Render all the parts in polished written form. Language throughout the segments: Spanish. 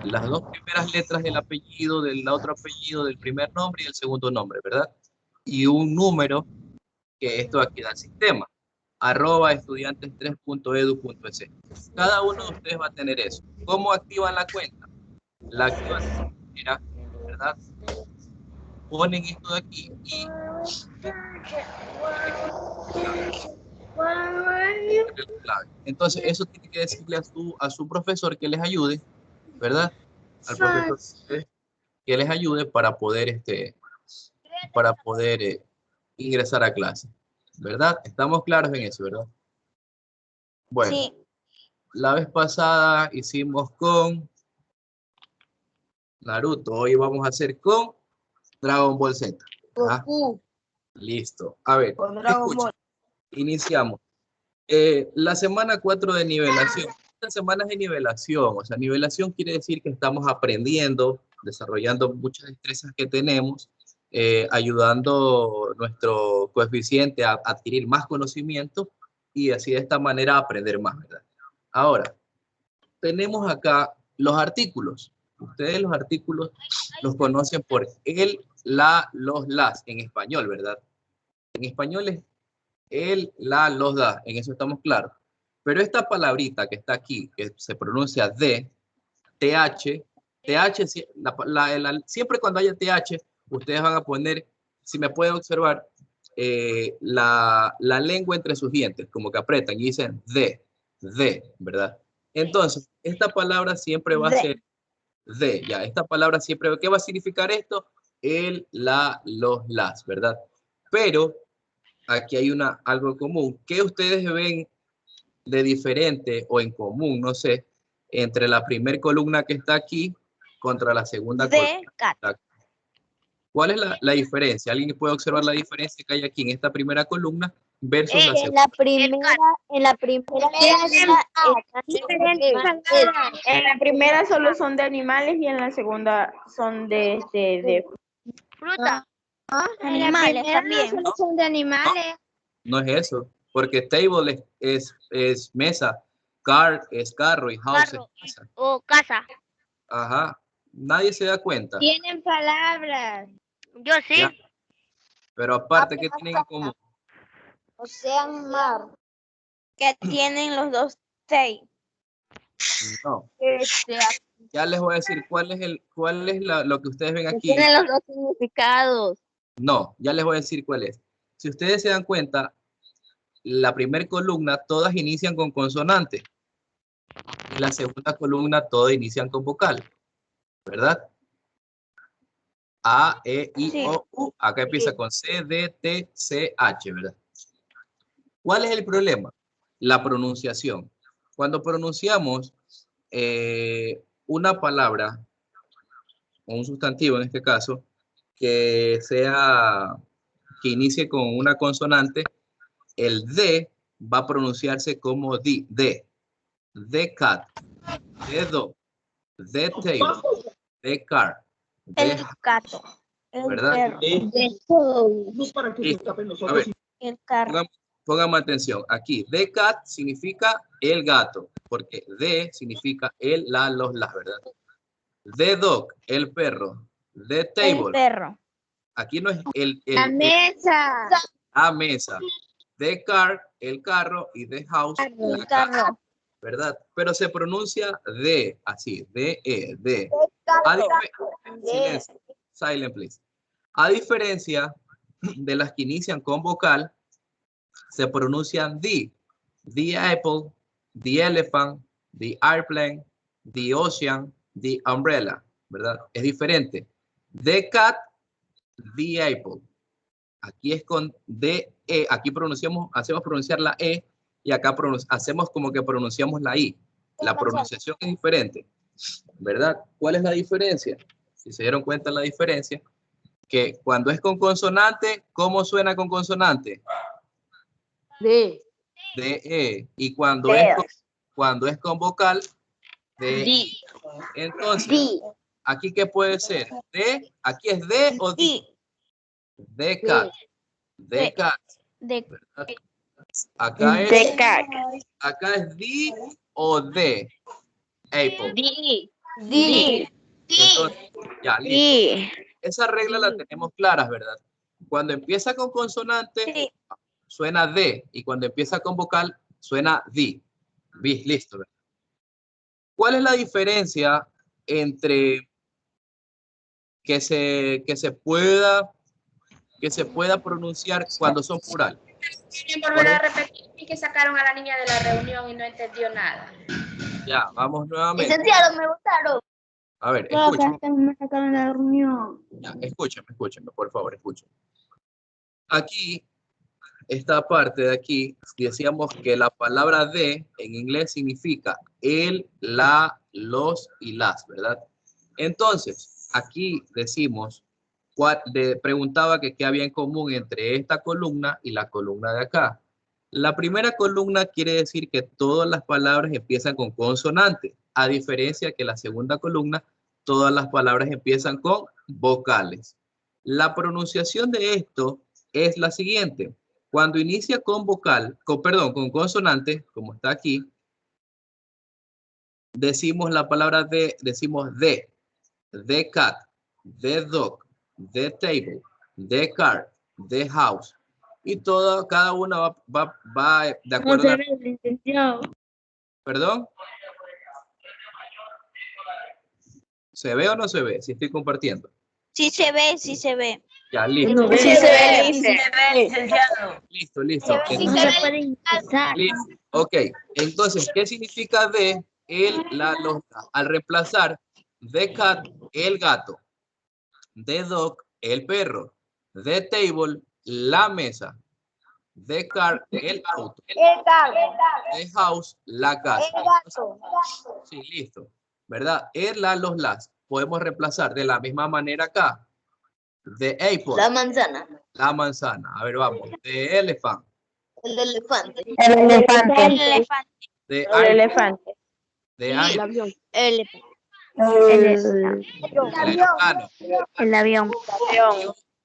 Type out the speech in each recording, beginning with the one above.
Las dos primeras letras del apellido, del otro apellido, del primer nombre y el segundo nombre, ¿verdad? Y un número que esto aquí da el sistema, @estudiantes3.edu.es. Cada uno de ustedes va a tener eso. ¿Cómo activan la cuenta? La activan de esta manera, ¿verdad? Ponen esto de aquí y entonces eso tiene que decirle a su profesor que les ayude, ¿verdad? Al profesor que les ayude para poder ingresar a clase, ¿verdad? Estamos claros en eso, ¿verdad? Bueno, Sí. la vez pasada hicimos con Naruto, hoy vamos a hacer con Dragon Ball Z. ¿Ah? Listo. A ver, escuchen, iniciamos. La semana 4 de nivelación. Estas semanas de nivelación, o sea, nivelación quiere decir que estamos aprendiendo, desarrollando muchas destrezas que tenemos, ayudando nuestro coeficiente a adquirir más conocimiento y así de esta manera aprender más, ¿verdad? Ahora, tenemos acá los artículos. Ustedes los artículos los conocen por el, la, los, las en español, ¿verdad? En español es el, la, los, da, en eso estamos claros. Pero esta palabrita que está aquí, que se pronuncia de, TH, TH, siempre cuando haya TH, ustedes van a poner, si me pueden observar, la lengua entre sus dientes, como que apretan y dicen de, ¿verdad? Entonces, esta palabra siempre va a ser de, ya, esta palabra siempre, ¿qué va a significar esto? El, la, los, las, ¿verdad? Pero aquí hay algo común. ¿Qué ustedes ven de diferente o en común, no sé, entre la primera columna que está aquí contra la segunda columna? ¿Cuál es la diferencia? ¿Alguien puede observar la diferencia que hay aquí en esta primera columna versus la segunda? En la primera En la primera solo son de animales y en la segunda son de Fruta. animales también. Solo son de animales. No es eso, porque table es mesa, car es carro y house Carro. es casa. O casa. Ajá, nadie se da cuenta. Tienen palabras. Yo sí. Ya. Pero aparte, ¿qué tienen en común? Océano, mar. Que tienen los dos seis. No. Ya les voy a decir cuál es lo que ustedes ven aquí. Tienen los dos significados. No, ya les voy a decir cuál es. Si ustedes se dan cuenta, la primera columna todas inician con consonante y la segunda columna todas inician con vocal, ¿verdad? A, E, I, O, U. Acá empieza con C, D, T, C, H, ¿verdad? ¿Cuál es el problema? La pronunciación. Cuando pronunciamos una palabra, o un sustantivo en este caso, que inicie con una consonante, el D va a pronunciarse como de cat, de dog, de table, de car, de El gato. El ¿verdad? perro. A ver, El carro. póngame atención. Aquí, de cat significa el gato, porque de significa el, la, los, las, ¿verdad? De dog, el perro. De El table. perro. Aquí no es La mesa. la mesa. De car, el carro, y de house, la casa, ¿verdad? Pero se pronuncia de, así, de. Silencio. Silent, please. A diferencia de las que inician con vocal, se pronuncian the apple, the elephant, the airplane, the ocean, the umbrella, ¿verdad? Es diferente. The cat, the apple. Aquí es con D, E, aquí hacemos pronunciar la E y acá hacemos como que pronunciamos la I. La pronunciación es diferente, ¿verdad? ¿Cuál es la diferencia? Si se dieron cuenta la diferencia, que cuando es con consonante, ¿cómo suena con consonante? D. D, E. Y cuando es con vocal, D, I. Entonces, ¿aquí qué puede ser? D, ¿aquí es D o D? D, cat. D, cat. ¿Verdad? Acá es D o D. Apple. Sí. Entonces, ya, listo. Esa regla la tenemos claras, ¿verdad? Cuando empieza con consonante, suena D. Y cuando empieza con vocal, suena D. Listo, ¿verdad? ¿Cuál es la diferencia entre que se pueda pronunciar cuando son plural? Volver a repetir, y que sacaron a la niña de la reunión y no entendió nada. Ya, vamos nuevamente. Licenciado, me gustaron. A ver, escúchame. Ya, escúchame, por favor, escúchame. Aquí, esta parte de aquí, decíamos que la palabra de en inglés significa el, la, los y las, ¿verdad? Entonces, aquí decimos, preguntaba que qué había en común entre esta columna y la columna de acá. La primera columna quiere decir que todas las palabras empiezan con consonante, a diferencia que la segunda columna, todas las palabras empiezan con vocales. La pronunciación de esto es la siguiente. Cuando inicia con vocal, con consonante, como está aquí, decimos la palabra de, decimos de cat, de dog, de table, de car, de house. Y cada una va de acuerdo a... ¿Perdón? ¿Se ve o no se ve? Si estoy compartiendo. Sí se ve, sí se ve. Ya, listo. Sí se ve, licenciado. Listo, listo. Listo. Ok, entonces, ¿qué significa de, el, la, los? Al reemplazar de cat, el gato, de dog, el perro, de table, la mesa, de car, el auto, de house, la casa. Sí, listo. ¿Verdad? El, la, los, las. Podemos reemplazar de la misma manera acá. De apple. La manzana. La manzana. A ver, vamos. De elephant. El elefante. El elefante. El elefante. De El elefante. De El avión. el aeroplano. El avión.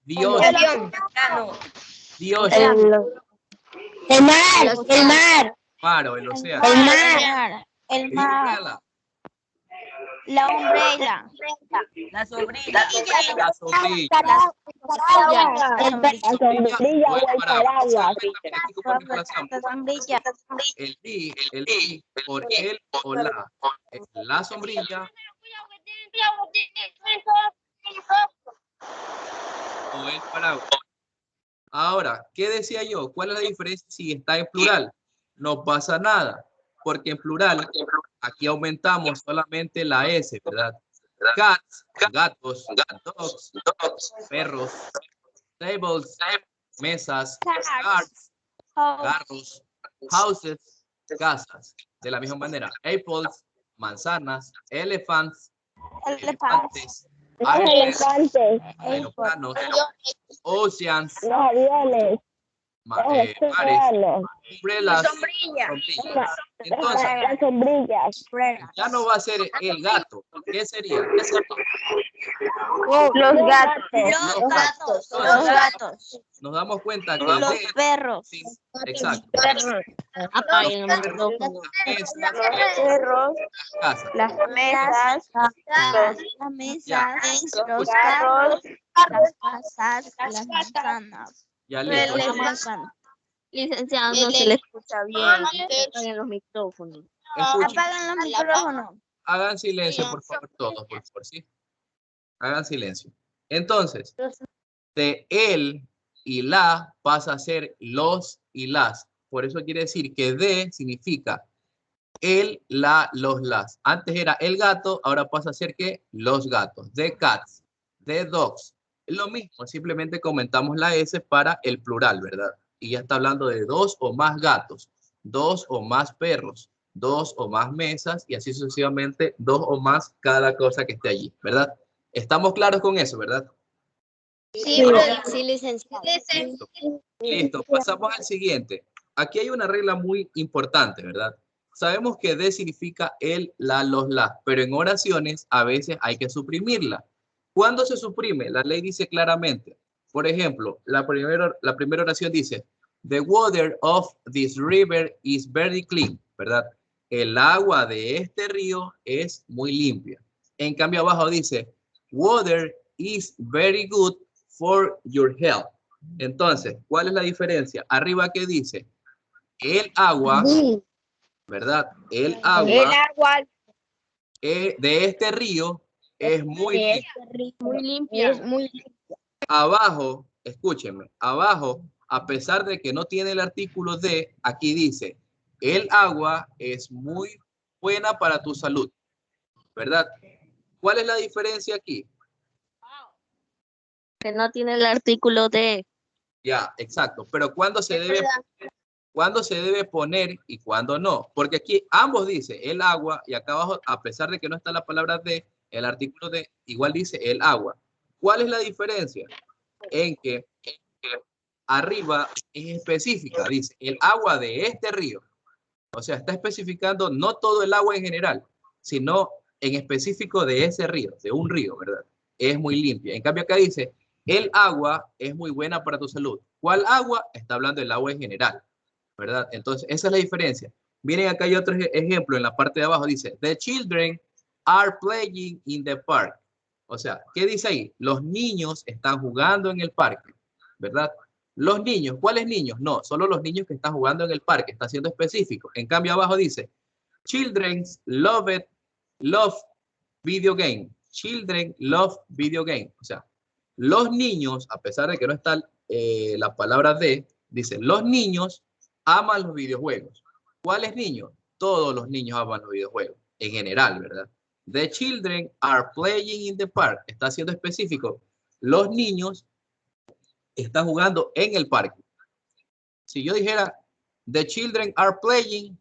Dios. El avión. Dios. El mar. El mar. Mar o el océano. El mar. El mar. Umbrella. La umbrella. La sombrilla. La sombrilla. La paraguas. sombrilla. El I por el o la. La sombrilla o el paraguas. Ahora, ¿qué decía yo? ¿Cuál es la diferencia si está en plural? No pasa nada, porque en plural aquí aumentamos solamente la S, ¿verdad? Cats, gatos, dogs, perros, tables, mesas, cars, carros, houses, casas. De la misma manera, apples, manzanas, elephants, elefantes, aeroplanos, oceans, aviones. mares, umbrellas, sombrillas. Entonces, Las sombrillas. ya no va a ser el gato. ¿Qué sería? Los gatos. Los gatos. Nos damos cuenta que Los de, perros. sí, exacto. Apaguen el micrófono. Perros. Las casas. Las mesas. Los Carros. carros. Las casas. Las manzanas. Ya listo. Licenciado, no se le escucha bien. Apaguen los micrófonos. Escuchen, Apaguen los micrófonos. hagan silencio, por favor, todos, por favor, ¿sí? Hagan silencio. Entonces, de el y la pasa a ser los y las. Por eso quiere decir que de significa el, la, los, las. Antes era el gato, ahora pasa a ser que los gatos. De cats, de dogs. Es lo mismo, simplemente comentamos la S para el plural, ¿verdad? Y ya está hablando de dos o más gatos, dos o más perros, dos o más mesas y así sucesivamente, dos o más cada cosa que esté allí, ¿verdad? ¿Estamos claros con eso, verdad? Sí, sí, licenciado. Listo, pasamos al siguiente. Aquí hay una regla muy importante, ¿verdad? Sabemos que de significa el, la, los, las, pero en oraciones a veces hay que suprimirla. ¿Cuándo se suprime? La ley dice claramente. Por ejemplo, la primera oración dice, the water of this river is very clean, ¿verdad? El agua de este río es muy limpia. En cambio abajo dice, water is very good for your health. Entonces, ¿cuál es la diferencia? Arriba, ¿qué dice? El agua, ¿verdad? El agua de este río es muy limpia. abajo, escúchenme, abajo, a pesar de que no tiene el artículo de, aquí dice, el agua es muy buena para tu salud, ¿verdad? ¿Cuál es la diferencia aquí? Que no tiene el artículo de. Ya, exacto, pero ¿cuándo se debe poner y cuándo no? Porque aquí ambos dice el agua y acá abajo, a pesar de que no está la palabra de, el artículo de, igual dice el agua. ¿Cuál es la diferencia? En que arriba es específica, dice el agua de este río. O sea, está especificando no todo el agua en general, sino en específico de ese río, de un río, ¿verdad? Es muy limpia. En cambio acá dice, el agua es muy buena para tu salud. ¿Cuál agua? Está hablando del agua en general, ¿verdad? Entonces, esa es la diferencia. Miren, acá hay otro ejemplo en la parte de abajo. Dice, the children are playing in the park. O sea, ¿qué dice ahí? Los niños están jugando en el parque, ¿verdad? Los niños, ¿cuáles niños? No, solo los niños que están jugando en el parque, está siendo específico. En cambio, abajo dice, children love video game. Children love video game. O sea, los niños, a pesar de que no está la palabra de, dice, los niños aman los videojuegos. ¿Cuáles niños? Todos los niños aman los videojuegos, en general, ¿verdad? The children are playing in the park. Está siendo específico. Los niños están jugando en el parque. Si yo dijera, the children are playing,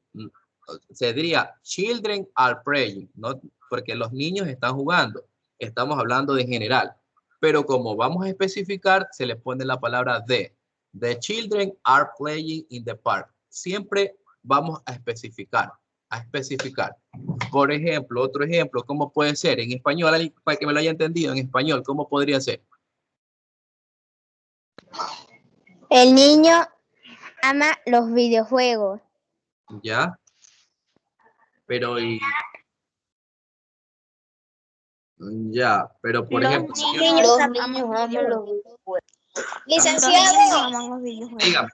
se diría, children are playing, ¿no? Porque los niños están jugando. Estamos hablando de general. Pero como vamos a especificar, se le pone la palabra de. The children are playing in the park. Siempre vamos a especificar, Por ejemplo, otro ejemplo, ¿cómo puede ser? En español, para que me lo haya entendido, en español, ¿cómo podría ser? El niño ama los videojuegos. Ya. Pero ya, pero por ejemplo, si yo, Los niños aman los videojuegos. Licenciado, dígame,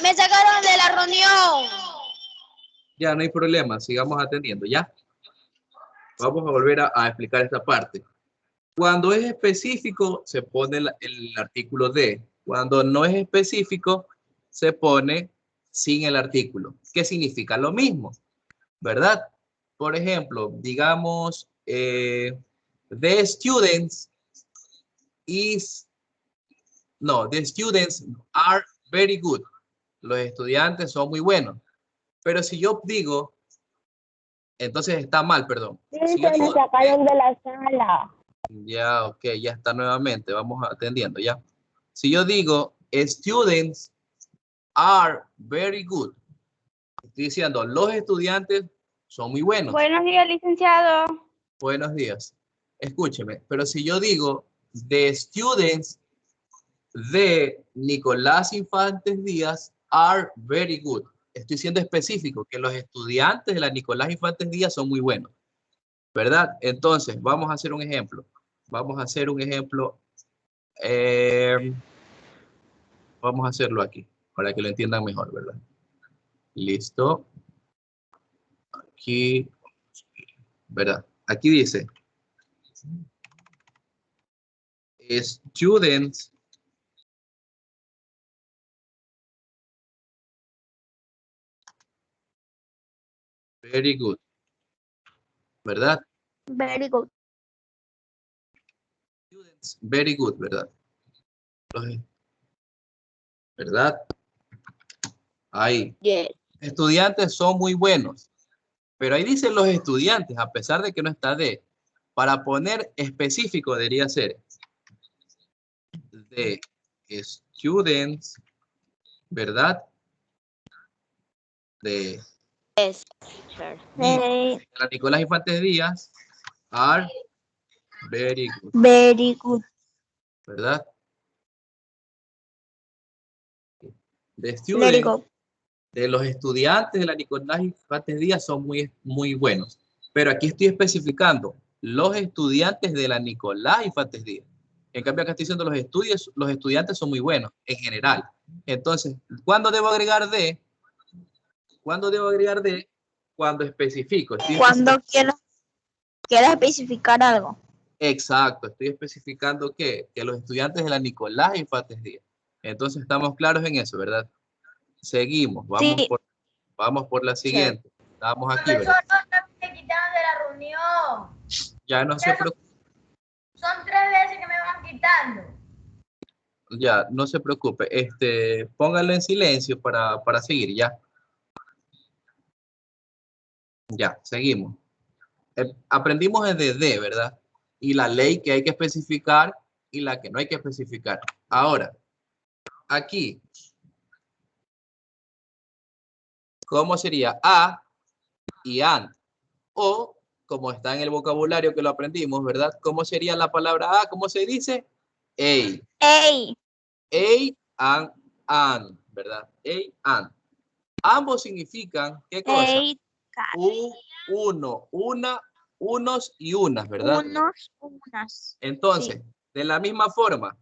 me sacaron de la reunión. ya no hay problema, sigamos atendiendo, ¿ya? Vamos a volver a explicar esta parte. Cuando es específico, se pone el artículo de. Cuando no es específico, se pone sin el artículo. ¿Qué significa? Lo mismo, ¿verdad? Por ejemplo, digamos, the students are very good. Los estudiantes son muy buenos. Pero si yo digo, entonces está mal, perdón. Si yo digo, me sacaron de la sala. ya, ok, ya está nuevamente. Vamos atendiendo, ya. Si yo digo, students are very good. Estoy diciendo, los estudiantes son muy buenos. Buenos días, licenciado. Buenos días. Escúcheme, pero si yo digo, the students de Nicolás Infantes Díaz are very good. Estoy siendo específico, que los estudiantes de la Nicolás Infantes Díaz son muy buenos, ¿verdad? Entonces, vamos a hacer un ejemplo. Vamos a hacer un ejemplo. Vamos a hacerlo aquí, para que lo entiendan mejor, ¿verdad? Listo. Aquí, ¿verdad? Aquí dice, students very good, ¿verdad? Very good. Students very good, ¿verdad? ¿Verdad? Ahí. Yes. Estudiantes son muy buenos. Pero ahí dicen los estudiantes, a pesar de que no está de. Para poner específico debería ser de students, ¿verdad? De la Nicolás Infantes Díaz are very good. Very good. ¿Verdad? De Very students, good. de los estudiantes de la Nicolás Infantes Díaz son muy buenos. Pero aquí estoy especificando los estudiantes de la Nicolás Infantes Díaz. En cambio, acá estoy diciendo los estudiantes son muy buenos, en general. Entonces, ¿cuándo debo agregar de? ¿Cuándo debo agregar de? Cuando especifico. Cuando quieras especificar algo. Exacto, estoy especificando que los estudiantes de la Nicolás Infantes Díaz. Entonces, estamos claros en eso, ¿verdad? Seguimos, vamos por la siguiente. Estamos aquí, ¿verdad? Me quitaron de la reunión. Ya no se preocupe. Son 3 veces que me van quitando. Ya, no se preocupe. Póngalo en silencio para seguir, ya. Ya, seguimos. Aprendimos el de D, ¿verdad? Y la ley que hay que especificar y la que no hay que especificar. Ahora, aquí, ¿cómo sería a y and? O, como está en el vocabulario que lo aprendimos, ¿verdad? ¿Cómo sería la palabra a? ¿Cómo se dice? A. And, ¿verdad? And. Ambos significan, ¿qué cosa? Uno, una, unos y unas, ¿verdad? Unos, unas. Entonces, Sí. de la misma forma,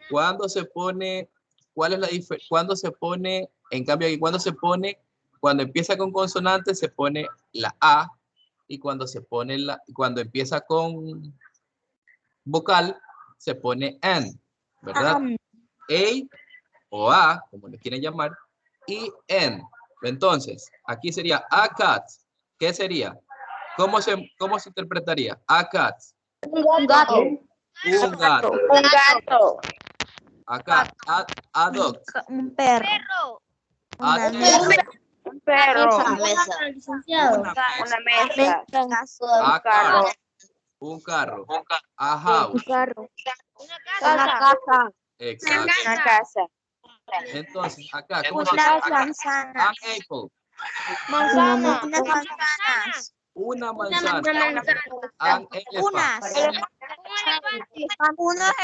cuando se pone, ¿cuál es la diferencia? Cuando se pone, en cambio aquí, cuando empieza con consonante se pone la A, y cuando empieza con vocal se pone N, ¿verdad? A o A, como le quieren llamar, y N. Entonces, aquí sería a cat. ¿Qué sería? ¿Cómo se interpretaría? A cat. Un gato. Un gato. Un gato. Acá, a dog. Un perro. A Una table. mesa. Un perro. Una mesa. Licenciado. Una Una mesa. mesa. A car. Un carro. A house. Carro. Una Una casa. casa. Exacto. Una casa. Entonces, acá, ¿cómo se Unas dice? manzanas. An apple. Manzana. Unas manzanas. Una manzana. manzana. An elephant. Unos elefantes.